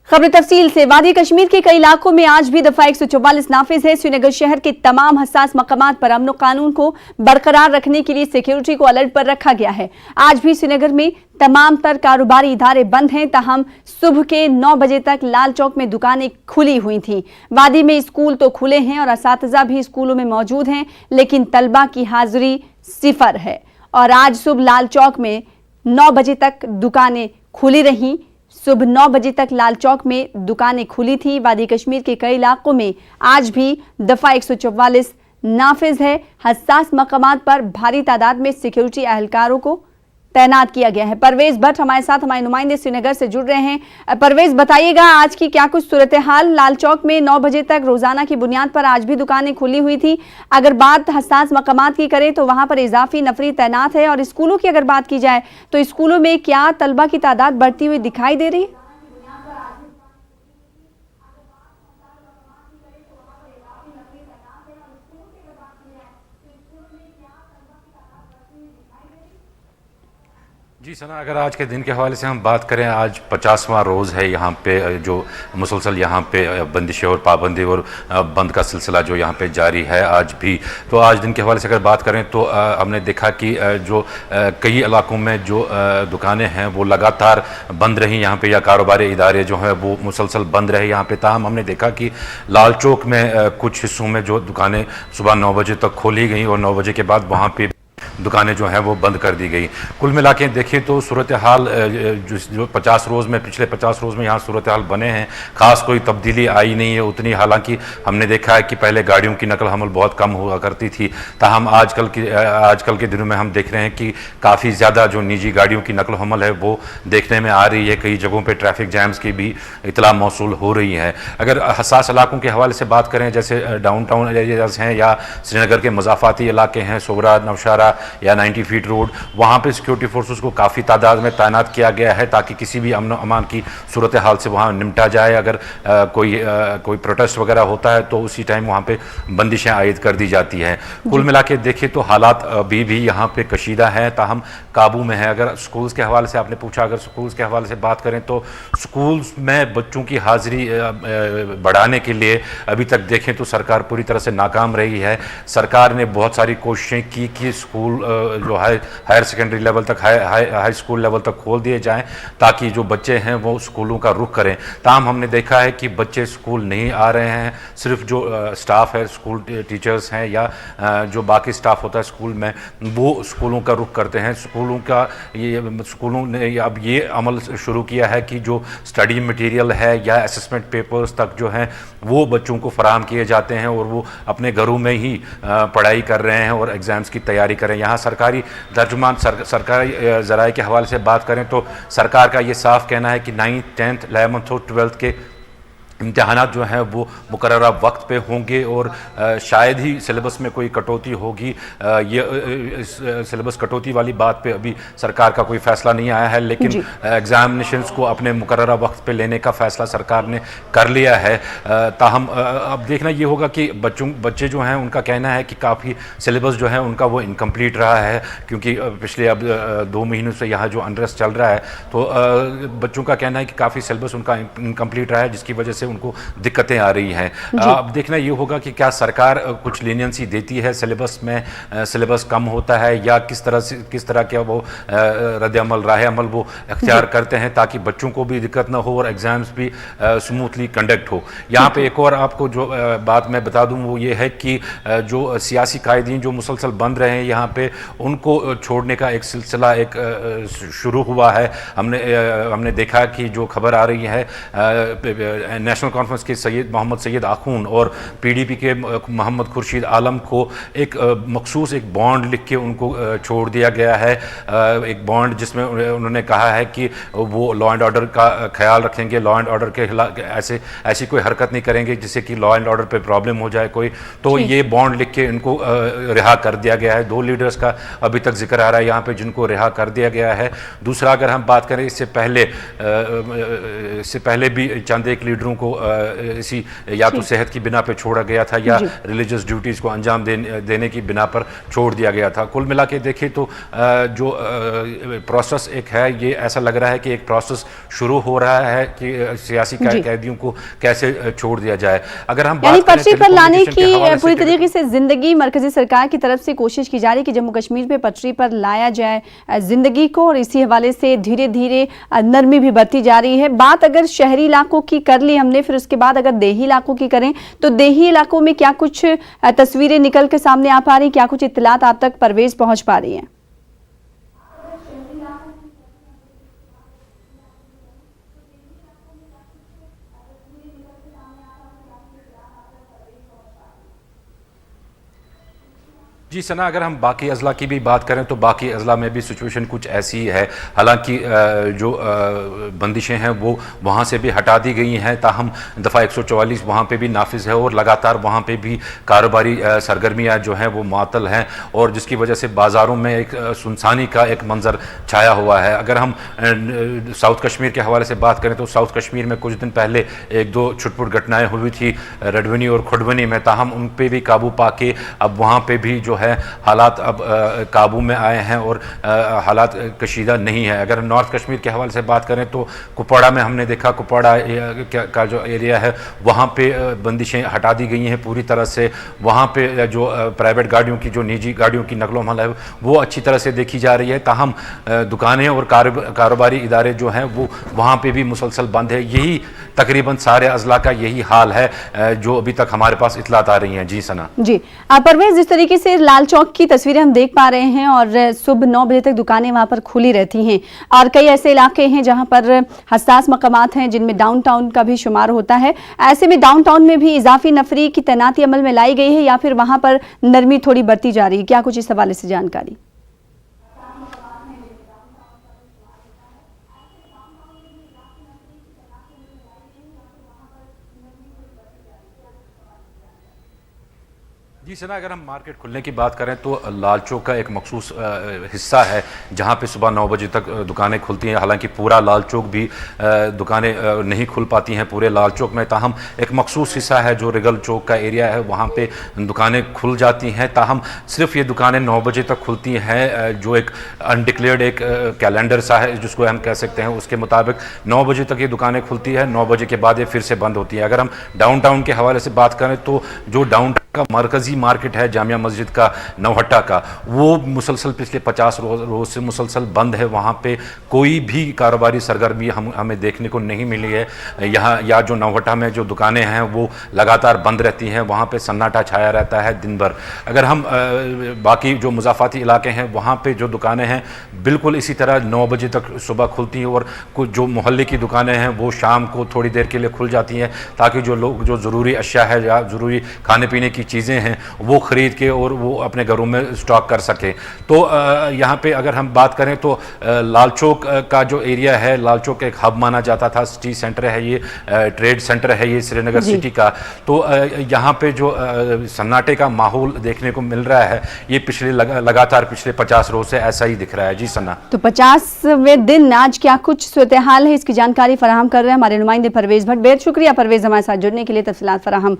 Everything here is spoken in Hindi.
खबर तफसील से। वादी कश्मीर के कई इलाकों में आज भी दफा 144 नाफिज है। श्रीनगर शहर के तमाम हसास मकामात पर अमन कानून को बरकरार रखने के लिए सिक्योरिटी को अलर्ट पर रखा गया है। आज भी श्रीनगर में तमाम तर कारोबारी इदारे बंद हैं, ताहम सुबह के 9 बजे तक लाल चौक में दुकानें खुली हुई थी। वादी में स्कूल तो खुले हैं और असातिज़ा भी स्कूलों में मौजूद हैं, लेकिन तलबा की हाजिरी सिफर है। और आज सुबह लाल चौक में 9 बजे तक दुकानें खुली रहीं। सुबह 9 बजे तक लाल चौक में दुकानें खुली थी। वादी कश्मीर के कई इलाकों में आज भी दफा 144 नाफिज है। हसास मकामात पर भारी तादाद में सिक्योरिटी एहलकारों को तैनात किया गया है। परवेज भट्ट हमारे साथ, हमारे नुमाइंदे श्रीनगर से जुड़ रहे हैं। परवेज, बताइएगा आज की क्या कुछ सूरत हाल। लाल चौक में 9 बजे तक रोजाना की बुनियाद पर आज भी दुकानें खुली हुई थी। अगर बात हसास मकामात की करें तो वहां पर इजाफी नफरी तैनात है। और स्कूलों की अगर बात की जाए तो स्कूलों में क्या तलबा की तादाद बढ़ती हुई दिखाई दे रही है? जी सना, अगर आज के दिन के हवाले से हम बात करें, आज 50वां रोज़ है यहाँ पे जो मुसलसल यहाँ पे बंदिशें और पाबंदी और बंद का सिलसिला जो यहाँ पे जारी है आज भी। तो आज दिन के हवाले से अगर बात करें तो हमने देखा कि जो कई इलाकों में जो दुकानें हैं वो लगातार बंद रहीं यहाँ पे, या कारोबारी इदारे जो हैं वो मुसलसल बंद रहे यहाँ पे। ताहम हमने देखा कि लाल चौक में कुछ हिस्सों में जो दुकानें सुबह 9 बजे तक खोली गई और 9 बजे के बाद वहाँ पर दुकानें जो हैं वो बंद कर दी गई। कुल मिला के देखें तो सूरत हाल जो 50 रोज़ में, पिछले 50 रोज़ में यहाँ सूरत हाल बने हैं, ख़ास कोई तब्दीली आई नहीं है उतनी। हालांकि हमने देखा है कि पहले गाड़ियों की नकल हमल बहुत कम हुआ करती थी, ताहम आजकल के दिनों में हम देख रहे हैं कि काफ़ी ज़्यादा जो निजी गाड़ियों की नकल हमल है वो देखने में आ रही है। कई जगहों पर ट्रैफिक जैम्स की भी इतला मौसूल हो रही है। अगर हसास इलाकों के हवाले से बात करें, जैसे डाउन टाउन एरियाज़ हैं या श्रीनगर के मज़ाफ़ाती इलाके हैं, सोगरा, नौशारा या 90 फीट रोड, वहाँ पे सिक्योरिटी फोर्सेस को काफ़ी तादाद में तैनात किया गया है ताकि किसी भी अमन अमान की सूरत हाल से वहाँ निपटा जाए। अगर कोई प्रोटेस्ट वगैरह होता है तो उसी टाइम वहाँ पे बंदिशें आयद कर दी जाती हैं। कुल मिला के देखें तो हालात अभी भी यहाँ पे कशीदा हैं, ताहम काबू में है। अगर स्कूल्स के हवाले से आपने पूछा, अगर स्कूल्स के हवाले से बात करें तो स्कूल्स में बच्चों की हाजिरी बढ़ाने के लिए अभी तक देखें तो सरकार पूरी तरह से नाकाम रही है। सरकार ने बहुत सारी कोशिशें की कि स्कूल जो हायर सेकेंडरी लेवल तक, हाई स्कूल लेवल तक खोल दिए जाएं ताकि जो बच्चे हैं वो स्कूलों का रुख करें। ताहम हमने देखा है कि बच्चे स्कूल नहीं आ रहे हैं। सिर्फ जो स्टाफ है, स्कूल टीचर्स हैं या जो बाकी स्टाफ होता है स्कूल में, वो स्कूलों का रुख करते हैं। स्कूलों ने अब ये अमल शुरू किया है कि जो स्टडी मटेरियल है या असेसमेंट पेपर्स तक जो हैं वो बच्चों को फराहम किए जाते हैं और वो अपने घरों में ही पढ़ाई कर रहे हैं और एग्ज़ाम्स की तैयारी करें। यहाँ सरकारी तर्जुमान सरकारी ज़राए के हवाले से बात करें तो सरकार का ये साफ कहना है कि 9th, 10th, 11th और 12th के इम्तहानात जो हैं वो मुकर्ररा वक्त पे होंगे और शायद ही सिलेबस में कोई कटौती होगी। ये सिलेबस कटौती वाली बात पे अभी सरकार का कोई फ़ैसला नहीं आया है, लेकिन एग्ज़ामिनेशंस को अपने मुकर्ररा वक्त पे लेने का फ़ैसला सरकार ने कर लिया है। ताहम अब देखना ये होगा कि बच्चे जो हैं उनका कहना है कि काफ़ी सिलेबस जो है उनका वो इनकम्प्लीट रहा है, क्योंकि पिछले अब 2 महीनों से यहाँ जो अनरेस्ट चल रहा है तो बच्चों का कहना है कि काफ़ी सिलेबस उनका इनकम्प्लीट रहा है, जिसकी वजह से उनको दिक्कतें आ रही हैं। अब देखना ये होगा कि क्या सरकार कुछ लीनियंसी देती है सिलेबस में, सिलेबस कम होता है या किस तरह के वो रद्द-ए-अमल, राह-ए-अमल वो अख्तियार करते हैं ताकि बच्चों को भी दिक्कत ना हो और एग्ज़ाम्स भी स्मूथली कंडक्ट हो। यहाँ पे एक और आपको जो बात मैं बता दूँ वो ये है कि जो सियासी कायदीन जो मुसलसल बंद रहे हैं यहाँ पे, उनको छोड़ने का एक सिलसिला शुरू हुआ है। हमने देखा कि जो खबर आ रही है नेशनल कॉन्फ्रेंस के मोहम्मद सैयद आखून और पीडीपी के मोहम्मद खुर्शीद आलम को एक मखसूस एक बॉन्ड लिख के उनको छोड़ दिया गया है। एक बॉन्ड जिसमें उन्होंने कहा है कि वो लॉ एंड ऑर्डर का ख्याल रखेंगे, लॉ एंड ऑर्डर के खिलाफ ऐसी कोई हरकत नहीं करेंगे जिससे कि लॉ एंड ऑर्डर पे प्रॉब्लम हो जाए कोई। तो ये बॉन्ड लिख के इनको रिहा कर दिया गया है। 2 लीडर्स का अभी तक जिक्र आ रहा है यहाँ पे जिनको रिहा कर दिया गया है। दूसरा, अगर हम बात करें इससे पहले भी चंद एक लीडरों को को इसी या तो सेहत की बिना पे छोड़ा गया था या रिलीजियस ड्यूटीज़ को अंजाम देने की बिना पर छोड़ दिया गया था। कुल मिला के देखें तो जो प्रोसेस एक है, ये ऐसा लग रहा है कि एक प्रोसेस शुरू हो रहा है कि सियासी कैदियों को कैसे छोड़ दिया जाए। अगर हम यानी बात पटरी पर लाने की पूरी करें तरीके से जिंदगी मरकजी सरकार की तरफ से कोशिश की जा रही है कि जम्मू कश्मीर पे पटरी पर लाया जाए जिंदगी को, और इसी हवाले से धीरे धीरे नरमी भी बढ़ती जा रही है। बात अगर शहरी इलाकों की कर ली हमने, फिर उसके बाद अगर देही इलाकों की करें तो देही इलाकों में क्या कुछ तस्वीरें निकल के सामने आ पा रही, क्या कुछ इत्तलात आप तक परवेज पहुंच पा रही हैं? जी सना, अगर हम बाकी अजला की भी बात करें तो बाकी अजला में भी सिचुएशन कुछ ऐसी है। हालांकि जो बंदिशें हैं वो वहाँ से भी हटा दी गई हैं, ताहम दफ़ा 144 वहाँ पे भी नाफिज है और लगातार वहाँ पे भी कारोबारी सरगर्मियाँ जो हैं वो मुअत्तल हैं, और जिसकी वजह से बाज़ारों में एक सुनसानी का एक मंजर छाया हुआ है। अगर हम साउथ कश्मीर के हवाले से बात करें तो साउथ कश्मीर में कुछ दिन पहले एक दो छुटपुट घटनाएँ हुई थी रडवनी और खुडवनी में, ताहम उन पर भी काबू पा के अब वहाँ पर भी जो है हालात अब काबू में आए हैं और हालात कशीदा नहीं है। अगर नॉर्थ कश्मीर के हवाले से बात करें तो कुपवाड़ा में हमने देखा, कुपवाड़ा का जो एरिया है वहाँ पे बंदिशें हटा दी गई हैं पूरी तरह से। वहाँ पे जो प्राइवेट गाड़ियों की, जो निजी गाड़ियों की नकलो हमल है वो अच्छी तरह से देखी जा रही है, ताहम दुकानें और कारोबारी इदारे जो हैं वो वहाँ पे भी मुसलसल बंद है। यही तकरीबन सारे अजला का यही हाल है जो अभी तक हमारे पास इतलात आ रही हैं। जी सना जी, परवेज, जिस तरीके से लाल चौक की तस्वीरें हम देख पा रहे हैं और सुबह 9 बजे तक दुकानें वहां पर खुली रहती हैं, और कई ऐसे इलाके हैं जहां पर हसास मकामात हैं जिनमें डाउनटाउन का भी शुमार होता है। ऐसे में डाउनटाउन में भी इजाफी नफरी की तैनाती अमल में लाई गई है या फिर वहां पर नरमी थोड़ी बढ़ती जा रही है? क्या कुछ इस हवाले से जानकारी? जी सना, अगर हम मार्केट खुलने की बात करें तो लाल चौक का एक मखसूस हिस्सा है जहां पे सुबह 9 बजे तक दुकानें खुलती हैं। हालांकि पूरा लाल चौक भी दुकानें नहीं खुल पाती हैं पूरे लाल चौक में, ताहम एक मखसूस हिस्सा है जो रिगल चौक का एरिया है वहां पे दुकानें खुल जाती हैं। ताहम सिर्फ ये दुकानें 9 बजे तक खुलती हैं, जो एक अनडिक्लेयर्ड एक कैलेंडर सा है जिसको हम कह सकते हैं, उसके मुताबिक 9 बजे तक ये दुकानें खुलती है, 9 बजे के बाद ये फिर से बंद होती है। अगर हम डाउनटाउन के हवाले से बात करें तो जो डाउनटाउन का मरकजी मार्केट है जामिया मस्जिद का, नौहट्टा का, वो मुसलसल पिछले 50 रोज से मुसलसल बंद है। वहाँ पे कोई भी कारोबारी सरगर्मी हमें देखने को नहीं मिली है। यहाँ या जो नौहट्टा में जो दुकानें हैं वो लगातार बंद रहती हैं, वहाँ पे सन्नाटा छाया रहता है दिन भर। अगर हम बाकी जो मुजाफाती इलाके हैं वहाँ पे जो दुकानें हैं बिल्कुल इसी तरह 9 बजे तक सुबह खुलती हैं, और कुछ जो मोहल्ले की दुकानें हैं वो शाम को थोड़ी देर के लिए खुल जाती हैं ताकि जो लोग जो ज़रूरी अशिया है या ज़रूरी खाने पीने की चीज़ें हैं वो ख़रीद के और वो अपने घरों में स्टॉक कर सकें। तो यहाँ पे अगर हम बात करें तो लाल चौक का जो एरिया है, लाल चौक एक हब माना जाता था, सिटी सेंटर है ये, ट्रेड सेंटर है ये श्रीनगर सिटी का। तो यहाँ पे जो सन्नाटे का माहौल देखने को मिल रहा है ये लगातार पिछले 50 रोज से ऐसा ही दिख रहा है। जी सन्ना, तो 50वें दिन आज क्या कुछ सूरत हाल है, इसकी जानकारी फराहम कर रहे हैं हमारे नुमाइंदे परवेज भट्ट। बेहद शुक्रिया परवेज हमारे साथ जुड़ने के लिए, तफसीलात फराहम